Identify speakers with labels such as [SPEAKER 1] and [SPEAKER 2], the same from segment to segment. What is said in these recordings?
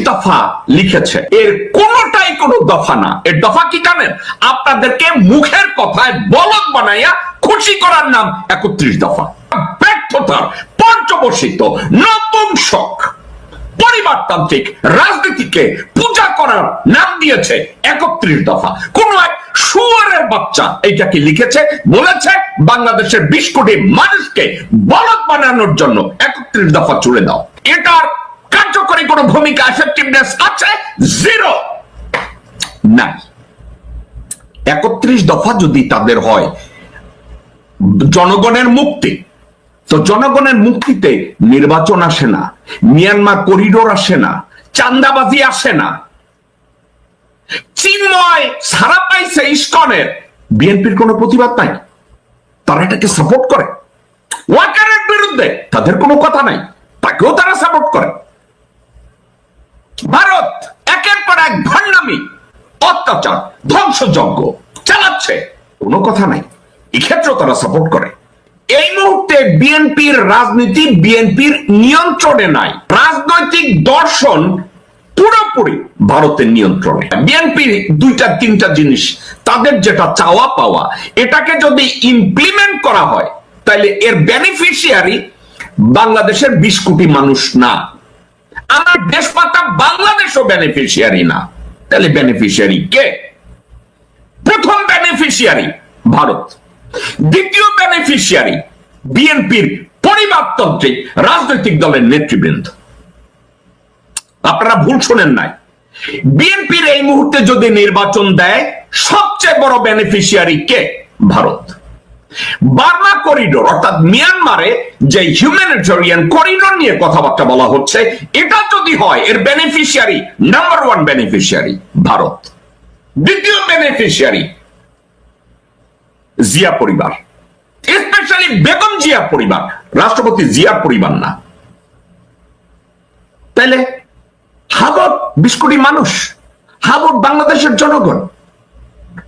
[SPEAKER 1] দফা লিখেছে, এর কোনটাই কোনো দফা না। এর দফা কি জানেন? আপনাদেরকে মুখের কথায় বলদ বানাইয়া খুশি করার নাম 31 দফা। ব্যর্থতার পর্যবসিত নপুংসক পরিবারতান্ত্রিক রাজনীতিকে পূজা করার নাম দিয়েছে 31 দফা। কোন এক শুয়ারের বাচ্চা এইটাকে লিখেছে, বলেছে বাংলাদেশের 20 কোটি মানুষকে বলদ বানানোর জন্য 31 দফা চলে দাও। এটার কার্যকরী কোন ভূমিকা, এফেক্টিভনেস আছে? জিরো, নাই। 31 দফা যদি তাদের হয় জনগণের মুক্তি, তো জনগণের মুক্তিতে নির্বাচন আসে না, মিয়ানমার করিডোর আসে না, চান্দাবাজি আসে না। চিন্ময় সারা পাইছে ইসকনের, বিএনপির কোনো প্রতিবাদ নাই, তারা এটাকে সাপোর্ট করে। ওয়াকারের বিরুদ্ধে তাদের কোনো কথা নাই, তাকেও তারা সাপোর্ট করে। ভারত একের পর এক ভণ্ডামি, অত্যাচার, ধ্বংসযজ্ঞ চালাচ্ছে, কোনো কথা নাই, এক্ষেত্রেও তারা সাপোর্ট করে। এই মুহূর্তে বিএনপির রাজনীতি বিএনপির নিয়ন্ত্রণে নাই, রাজনৈতিক দর্শন পুরোপুরি ভারতের নিয়ন্ত্রণে। বিএনপির 2-3টা জিনিস, তাদের যেটা চাওয়া পাওয়া, এটাকে যদি ইমপ্লিমেন্ট করা হয় তাহলে এর বেনিফিশিয়ারি বাংলাদেশের 20 কোটি মানুষ না, আমার দেশমাতা বাংলাদেশও বেনিফিশিয়ারি না। তাহলে বেনিফিশিয়ারি কে? প্রথম বেনিফিশিয়ারি ভারত, দ্বিতীয় বেনিফিশিয়ারি বিএনপির পরিবারতান্ত্রিক রাজনৈতিক দলের নেতৃবৃন্দ। আপনারা ভুল শোনেন নাই, বিএনপির এই মুহূর্তে যদি নির্বাচন দেয় সবচেয়ে বড় বেনিফিশিয়ারি কে? ভারত। বার্মা করিডোর অর্থাৎ মিয়ানমারে যে হিউম্যানিটেরিয়ান করিডোর নিয়ে কথাবার্তা বলা হচ্ছে, এটা যদি হয় এর বেনিফিশিয়ারি নাম্বার 1 বেনিফিশিয়ারি ভারত। দ্বিতীয় বেনিফিশিয়ারি জিয়া পরিবার, স্পেশালি বেগম জিয়া পরিবার, রাষ্ট্রপতি জিয়া পরিবার না। তাইলে হাবত 20 কোটি মানুষ, হাবত বাংলাদেশের জনগণ,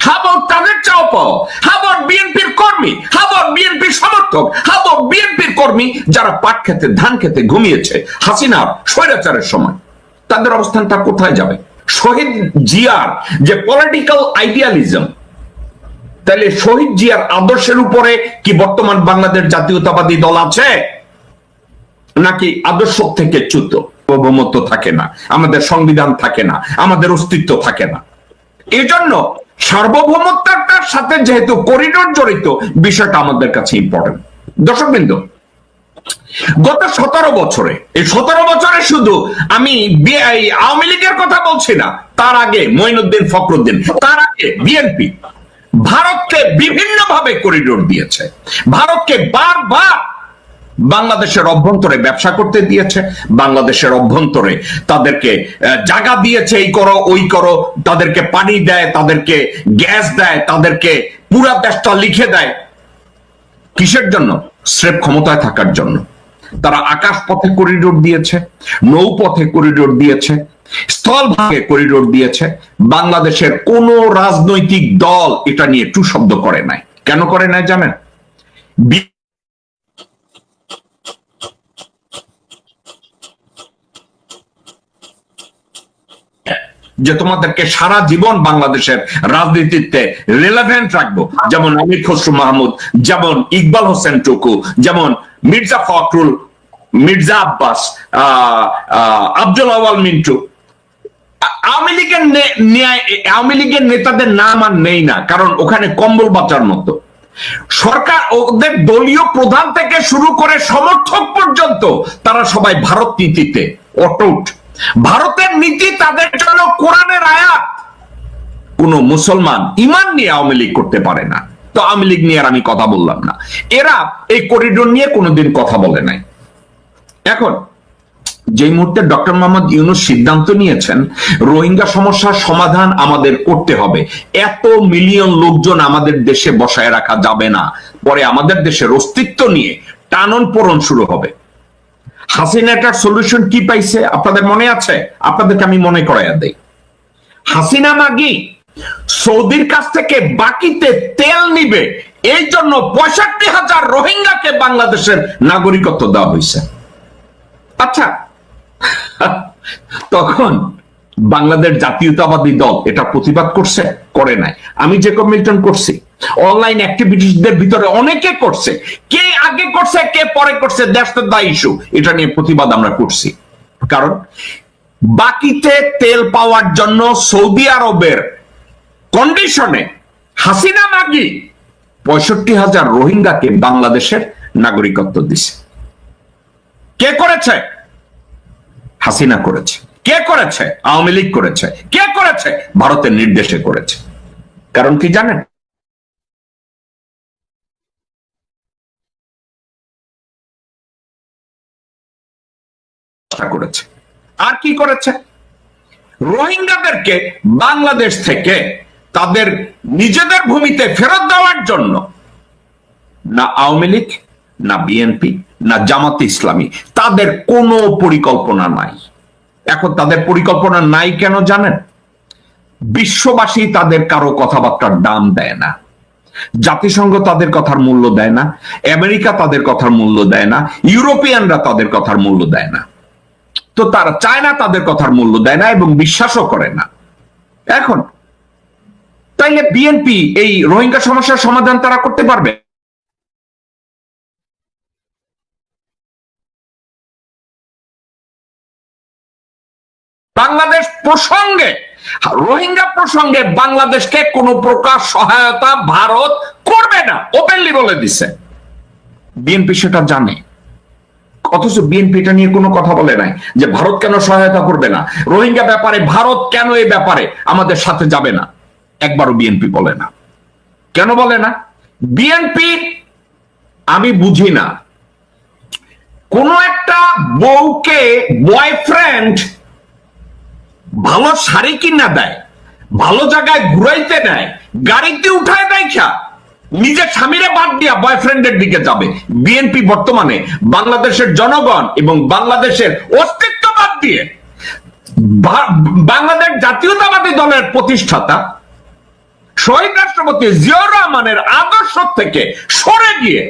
[SPEAKER 1] হাবত তাদের চাও পাও, হাবত বিএনপির কর্মী, হাবত বিএনপির সমর্থক, হাবত বিএনপির কর্মী যারা পাট খেতে ধান খেতে ঘুমিয়েছে হাসিনার স্বৈরাচারের সময়, তাদের অবস্থানটা কোথায় যাবে? শহীদ জিয়ার যে পলিটিক্যাল আইডিয়ালিজম, তাহলে শহীদ জিয়ার আদর্শের উপরে কি বর্তমান বাংলাদেশ জাতীয়তাবাদী দল আছে? নাকি আদর্শ থেকে চ্যুত? সার্বভৌমত্ব থাকে না, আমাদের সংবিধান থাকে না, আমাদের অস্তিত্ব থাকে না। এই জন্য সার্বভৌমত্বটার সাথে যেহেতু করিডোর জড়িত, বিষয়টা আমাদের কাছে ইম্পর্টেন্ট। দর্শকবৃন্দ, গত 17 বছরে, এই 17 বছরে শুধু আমি আওয়ামী লীগের কথা বলছি না, তার আগে মঈনুদ্দিন ফখরুদ্দিন, তার আগে বিএনপি ভারতকে বিভিন্ন ভাবে করিডোর দিয়েছে, ভারতকে বারবার বাংলাদেশের অভ্যন্তরে ব্যবসা করতে দিয়েছে, বাংলাদেশের অভ্যন্তরে তাদেরকে জায়গা দিয়েছে, এই করো ওই করো, তাদেরকে পানি দেয়, তাদেরকে গ্যাস দেয়, তাদেরকে পুরা দেশটা লিখে দেয়। কিসের জন্য? স্রেফ ক্ষমতায় থাকার জন্য। তারা আকাশ পথে করিডোর দিয়েছে, নৌপথে করিডোর দিয়েছে, স্থলভাগে করিডোর দিয়েছে। বাংলাদেশের কোন রাজনৈতিক দল এটা নিয়ে টু শব্দ করে নাই। কেন করে নাই জানেন? যে তোমাদেরকে সারা জীবন বাংলাদেশের রাজনীতিতে রিলেভেন্ট রাখবো, যেমন আমির খসরু মাহমুদ, যেমন ইকবাল হোসেন টুকু, যেমন মির্জা ফখরুল, মির্জা আব্বাস, আব্দুল আওয়াল মিন্টু। আওয়ামী লীগের নেতাদের নাম আর নেই না, কারণ ওখানে কম্বল বাঁচার মতো সরকার, ওদের দলীয় প্রধান থেকে শুরু করে সমর্থক পর্যন্ত তারা সবাই ভারত নীতিতে অটুট। ভারতের নীতি তাদের জন্য কোরআনের আয়াত। কোন মুসলমান ইমান নিয়ে আওয়ামী লীগ করতে পারে না। তো আওয়ামী লীগ নিয়ে আর আমি কথা বললাম না, এরা এই করিডোর নিয়ে কোনোদিন কথা বলে নাই। এখন যে মুহূর্তে ডক্টর মোহাম্মদ ইউনূস সিদ্ধান্ত নিয়েছেন রোহিঙ্গা সমস্যার সমাধান আমাদের করতে হবে, এত মিলিয়ন লোকজন আমাদের দেশে বসায় রাখা যাবে না, পরে আমাদের দেশের অস্তিত্ব নিয়ে টানন পোড়ন শুরু হবে। হাসিনাটার সলিউশন কি পাইছে আপনাদের মনে আছে? আপনাদেরকে আমি মনে করাইয়া দেই। হাসিনা মাগি সৌদির কাছ থেকে বাকিতে তেল নিবে, এই জন্য 65,000 রোহিঙ্গাকে বাংলাদেশের নাগরিকত্ব দেওয়া হয়েছে। আচ্ছা, তখন বাংলাদেশ জাতীয়তাবাদী দল এটা প্রতিবাদ করছে, করে নাই। আমি জেকব মিল্টন করছি, অনলাইন অ্যাক্টিভিটিসদের ভিতরে অনেকে করছে, কে আগে করছে কে পরে করছে, দ্যাটস দ্য ইস্যু। এটা নিয়ে প্রতিবাদ আমরা করছি, কারণ বাকিতে তেল পাওয়ার জন্য সৌদি আরবের কন্ডিশনে হাসিনা মাগি 65,000 রোহিঙ্গাকে বাংলাদেশের নাগরিকত্ব দিছে। কে করেছে? হাসিনা করেছে। কে করেছে? আওয়ামী লীগ করেছে। কে করেছে? ভারতের নির্দেশে করেছে। কারণ কি জানেন? করেছে। আর কি করেছে? রোহিঙ্গাদেরকে বাংলাদেশ থেকে তাদের নিজেদের ভূমিতে ফেরত দেওয়ার জন্য না আওয়ামী লীগ, না বিএনপি, না জামাতে ইসলামী তাদের কোনো পরিকল্পনা নাই। এখন তাদের পরিকল্পনা নাই কেন জানেন? বিশ্ববাসী তাদের কারো কথাবার্তার দাম দেয় না, জাতিসংঘ তাদের কথার মূল্য দেয় না, আমেরিকা তাদের কথার মূল্য দেয় না, ইউরোপিয়ানরা তাদের কথার মূল্য দেয় না, তো তারা চায়না তাদের কথার মূল্য দেয় না এবং বিশ্বাসও করে না। এখন তাইলে বিএনপি এই রোহিঙ্গা সমস্যার সমাধান তারা করতে পারবে? বাংলাদেশ প্রসঙ্গে, রোহিঙ্গা প্রসঙ্গে বাংলাদেশকে কোনো প্রকার সহায়তা ভারত করবে না, ওপেনলি বলে দিছে। বিএনপি সেটা জানে, অথচ বিএনপি এটা নিয়ে কোনো কথা বলে নাই যে ভারত কেন সহায়তা করবে না, রোহিঙ্গা ব্যাপারে ভারত কেন এই ব্যাপারে আমাদের সাথে যাবে না, একবারও বিএনপি বলে না। কেন বলে না? বিএনপি, আমি বুঝি না, কোন একটা বউকে বয়ফ্রেন্ড ভালো শাড়ি কিনা দেয়, ভালো জায়গায় ঘুরাইতে নেয়, গাড়িতে উঠায় দেয়, নিজের স্বামীরে বাদ দিয়া বয়ফ্রেন্ডের দিকে যাবে। বিএনপি বর্তমানে বাংলাদেশের জনগণ এবং বাংলাদেশের অস্তিত্ব বাদ দিয়ে বাংলাদেশ জাতীয়তাবাদী দলের প্রতিষ্ঠাতা শহীদ রাষ্ট্রপতি জিয়াউর রহমানের আদর্শ থেকে সরে গিয়ে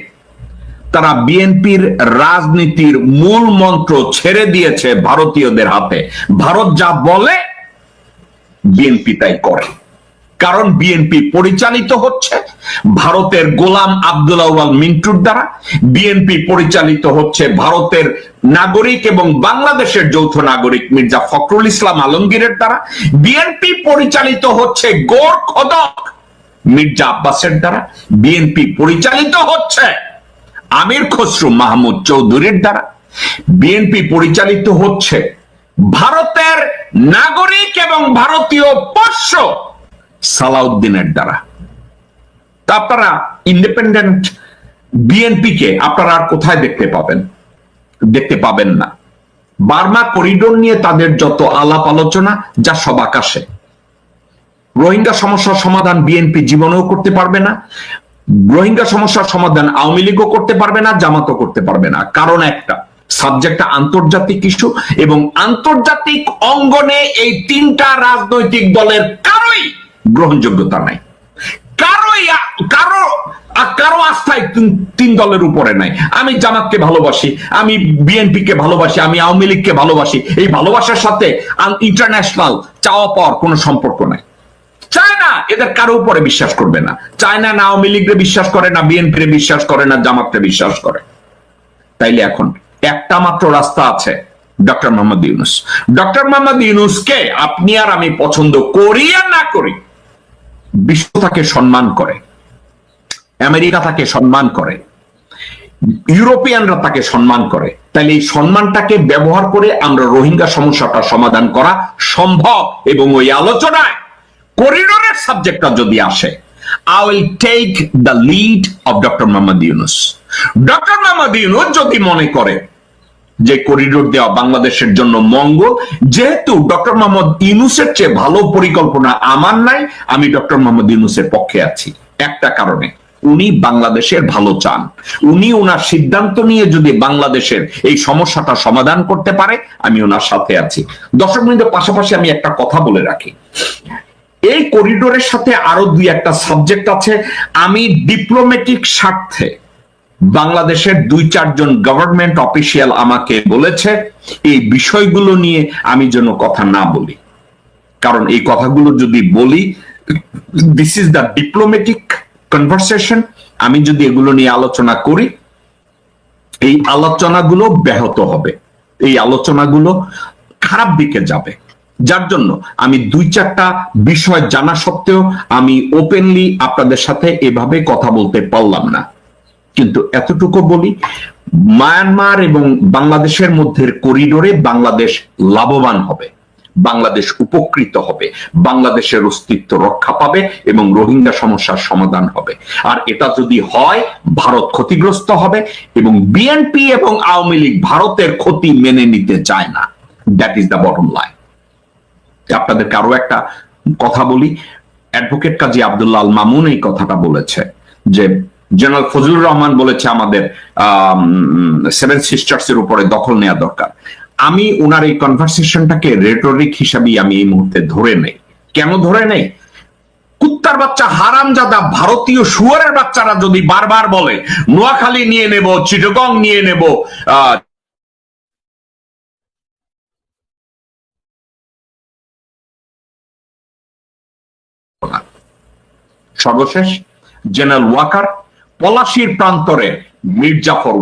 [SPEAKER 1] তারা বিএনপির রাজনীতির মূল মন্ত্র ছেড়ে দিয়েছে ভারতীয়দের হাতে। ভারত যা বলে বিএনপি তাই করে, কারণ বিএনপি পরিচালিত হচ্ছে ভারতের গোলাম আব্দুল আউয়াল মিন্টুর দ্বারা, বিএনপি পরিচালিত হচ্ছে ভারতের নাগরিক এবং বাংলাদেশের যৌথ নাগরিক মির্জা ফখরুল ইসলাম আলমগীরের দ্বারা, বিএনপি পরিচালিত হচ্ছে গোর খদক মির্জা আব্বাসের দ্বারা, বিএনপি পরিচালিত হচ্ছে আমির খসরু মাহমুদ চৌধুরীর দ্বারা, বিএনপি পরিচালিত হচ্ছে ভারতের নাগরিক এবং ভারতীয় পোষ্য সালাউদ্দিনের দ্বারা। তা আপনারা ইন্ডিপেন্ডেন্ট বিএনপি কে আপনারা আর কোথায় দেখতে পাবেন? দেখতে পাবেন না। বার্মা করিডোর নিয়ে তাদের যত আলাপ আলোচনা, যা সব আকাশে। রোহিঙ্গা সমস্যার সমাধান বিএনপি জীবনেও করতে পারবে না, রোহিঙ্গা সমস্যার সমাধান আওয়ামী লীগও করতে পারবে না, জামাতও করতে পারবে না। কারণ একটা, সাবজেক্টটা আন্তর্জাতিক ইস্যু এবং আন্তর্জাতিক অঙ্গনে এই তিনটা রাজনৈতিক দলের কারোই গ্রহণযোগ্যতা নাই, কারো আস্থায় তিন দলের উপরে নাই। আমি জামাতকে ভালোবাসি, আমি বিএনপি কে ভালোবাসি, আমি আওয়ামী লীগকে ভালোবাসি, এই ভালোবাসার সাথে ইন্টারন্যাশনাল চাওয়া পাওয়ার কোনো সম্পর্ক নাই। চায়না এদের কারো উপরে বিশ্বাস করবে না, চায়না না আওয়ামী লীগকে বিশ্বাস করে, না বিএনপি রে বিশ্বাস করে, না জামাতকে বিশ্বাস করে। তাইলে এখন একটা মাত্র রাস্তা আছে, ডক্টর মোহাম্মদ ইউনূস। ডক্টর মোহাম্মদ ইউনূসকে আপনি আর আমি পছন্দ করি আর না করি, বিশ্ব তাকে সম্মান করে, আমেরিকা তাকে সম্মান করে, ইউরোপিয়ানরা তাকে সম্মান করে। তাইলে এই সম্মানটাকে ব্যবহার করে আমরা রোহিঙ্গা সমস্যাটা সমাধান করা সম্ভব। এবং ওই আলোচনায় করিডোরের সাবজেক্টটা যদি আসে, I will take the lead of Dr. Mohammad Yunus. Dr. Mohammad Yunus যদি মনে করে যে করিডোর দেওয়া বাংলাদেশের জন্য মঙ্গল, যেহেতু ডক্টর মোহাম্মদ ইউনূসের চেয়ে ভালো পরিকল্পনা আমার নাই, আমি ডক্টর মোহাম্মদ ইউনূসের পক্ষে আছি একটা কারণে, উনি বাংলাদেশের ভালো চান। উনি ওনার সিদ্ধান্ত নিয়ে যদি বাংলাদেশের এই সমস্যাটা সমাধান করতে পারে, আমি ওনার সাথে আছি। দর্শক বৃন্দের পাশাপাশি আমি একটা কথা বলে রাখি, এই করিডোরের সাথে আরো দুই একটা সাবজেক্ট আছে। আমি ডিপ্লোম্যাটিক স্বার্থে বাংলাদেশের 2-4 জন গভর্নমেন্ট অফিসিয়াল আমাকে বলেছে এই বিষয়গুলো নিয়ে আমি যেন কথা না বলি, কারণ এই কথাগুলো যদি বলি, this is the diplomatic conversation, আমি যদি এগুলো নিয়ে আলোচনা করি, এই আলোচনাগুলো ব্যাহত হবে, এই আলোচনাগুলো খারাপ দিকে যাবে। যার জন্য আমি 2-4টা বিষয় জানা সত্ত্বেও আমি ওপেনলি আপনাদের সাথে এভাবে কথা বলতে পারলাম না। কিন্তু এতটুকু বলি, মায়ানমার এবং বাংলাদেশের মধ্যে করিডোরে বাংলাদেশ লাভবান হবে, বাংলাদেশ উপকৃত হবে, বাংলাদেশের অস্তিত্ব রক্ষা পাবে এবং রোহিঙ্গা সমস্যার সমাধান হবে। আর এটা যদি হয়, ভারত ক্ষতিগ্রস্ত হবে এবং বিএনপি এবং আওয়ামী লীগ ভারতের ক্ষতি মেনে নিতে চায় না। That is the bottom line. আপনাদেরকে আরো একটা কথা বলি, অ্যাডভোকেট কাজী আব্দুল্লাহ আল মামুন এই কথাটা বলেছে যে জেনারেল ফজলুর রহমান বলেছে আমাদের 7 সিস্টার্স এর উপরে দখল নেওয়া দরকার। আমি ওনার এই কনভারসেশনটাকে রেটরিক হিসাবে আমি এই মুহূর্তে ধরে নেই। কেন ধরে নেই? কুত্তার বাচ্চা হারামজাদা ভারতীয় শুয়ারের বাচ্চারা যদি বারবার বলে নোয়াখালী নিয়ে নেব, চিটাগং নিয়ে নেব, সর্বশেষ জেনারেল ওয়াকার, পলাশীর প্রান্তরে মির্জাফর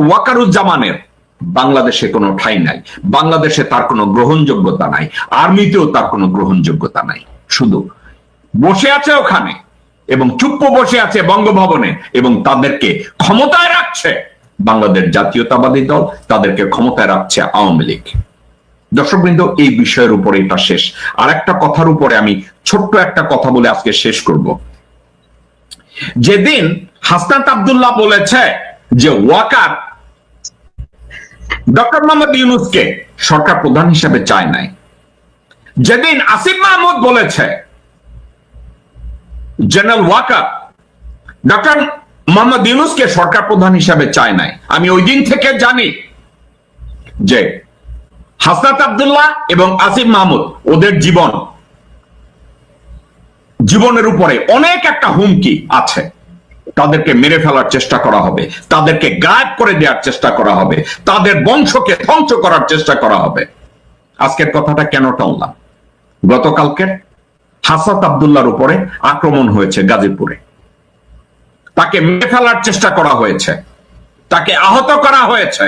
[SPEAKER 1] ওয়াকারুজ্জামানের বাংলাদেশে কোনো ঠাঁই নাই, বাংলাদেশে তার কোনো গ্রহণযোগ্যতা নাই, আর্মিতেও তার কোনো গ্রহণযোগ্যতা নাই। শুধু বসে আছে ওখানে এবং চুপ্প বসে আছে বঙ্গভবনে এবং তাদেরকে ক্ষমতায় রাখছে বাংলাদেশ জাতীয়তাবাদী দল, তাদেরকে ক্ষমতায় রাখছে আওয়ামী লীগ। দর্শকবৃন্দ, এই বিষয়ের উপরে এটা শেষ। আর একটা কথার উপরে আমি ছোট্ট একটা কথা বলে আজকে শেষ করব। যেদিন হাসনাত আব্দুল্লাহ বলেছে যে ওয়াকার ডক্টর মোহাম্মদ ইউনূসকে সরকার প্রধান হিসেবে চায় নাই, যেদিন আসিফ মাহমুদ বলেছে জেনারেল ওয়াকার ডক্টর মোহাম্মদ ইউনূসকে সরকার প্রধান হিসেবে চায় নাই, আমি ওই দিন থেকে জানি যে হাসনাত আব্দুল্লাহ এবং আসিফ মাহমুদ ওদের জীবনের উপরে অনেক একটা হুমকি আছে। তাদেরকে মেরে ফেলার চেষ্টা করা হবে, তাদেরকে গায়েব করে দেওয়ার চেষ্টা করা হবে, তাদের বংশকে ধ্বংস করার চেষ্টা করা হবে। আজকের কথাটা কেন টানলাম? গতকালকের হাসনাত আব্দুল্লাহর উপরে আক্রমণ হয়েছে গাজীপুরে, তাকে মেরে ফেলার চেষ্টা করা হয়েছে, তাকে আহত করা হয়েছে।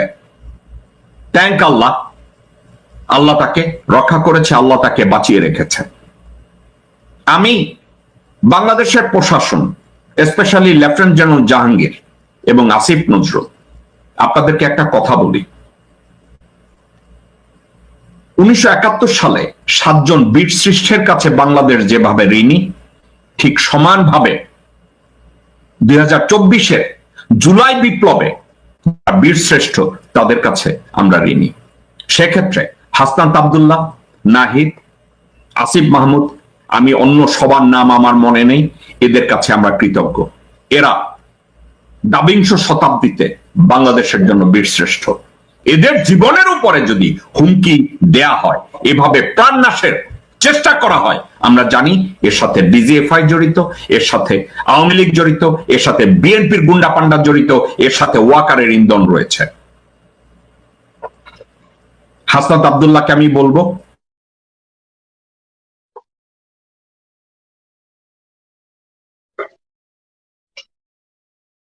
[SPEAKER 1] থ্যাংক আল্লাহ, আল্লাহ তাকে রক্ষা করেছে, আল্লাহ তাকে বাঁচিয়ে রেখেছে। আমি বাংলাদেশের প্রশাসন, স্পেশালি লেফটেন্যান্ট জেনারেল জাহাঙ্গীর এবং আসিফ নজরুল, আপনাদেরকে একটা কথা বলি। 1971 সালে 7 জন বীর শ্রেষ্ঠের কাছে বাংলাদেশ যেভাবে ঋণী, ঠিক সমানভাবে 2024-এর জুলাই বিপ্লবে বীর শ্রেষ্ঠ তাদের কাছে আমরা ঋণী। সেক্ষেত্রে হাসনাত আব্দুল্লাহ, নাহিদ, আসিফ মাহমুদ, আমি অন্য সবার নাম আমার মনে নেই, এদের কাছে আমরা কৃতজ্ঞ। এরা 22শ শতাব্দীতে বাংলাদেশের জন্য বীরশ্রেষ্ঠ। এদের জীবনের উপরে যদি হুমকি দেয়া হয়, এভাবে প্রাণনাশের চেষ্টা করা হয়, আমরা জানি এর সাথে ডিজিএফআই জড়িত, এর সাথে আওয়ামী লীগ জড়িত, এর সাথে বিএনপির গুন্ডা পান্ডা জড়িত, এর সাথে ওয়াকারের ইন্ধন রয়েছে। হাসনাত আব্দুল্লাহকে আমি বলবো,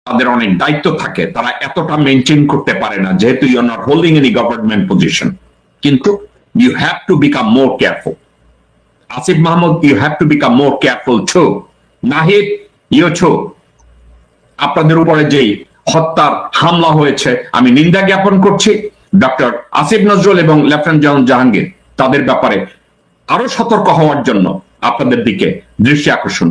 [SPEAKER 1] তাদের অনেক দায়িত্ব থাকে, তারা এতটা মেনটেন করতে পারে না, যেহেতু you are not holding any government position. কিন্তু you have to become more careful. Asif Mahmud, you have to become more careful too. Nahid, you too. আপনাদের উপরে যেই হত্যার হামলা হয়েছে, আমি নিন্দা জ্ঞাপন করছি। ডক্টর আসিফ নজরুল এবং লেফটেন্যান্ট জেনারেল জাহাঙ্গীর, তাদের ব্যাপারে আরো সতর্ক হওয়ার জন্য আপনাদের দিকে দৃষ্টি আকর্ষণ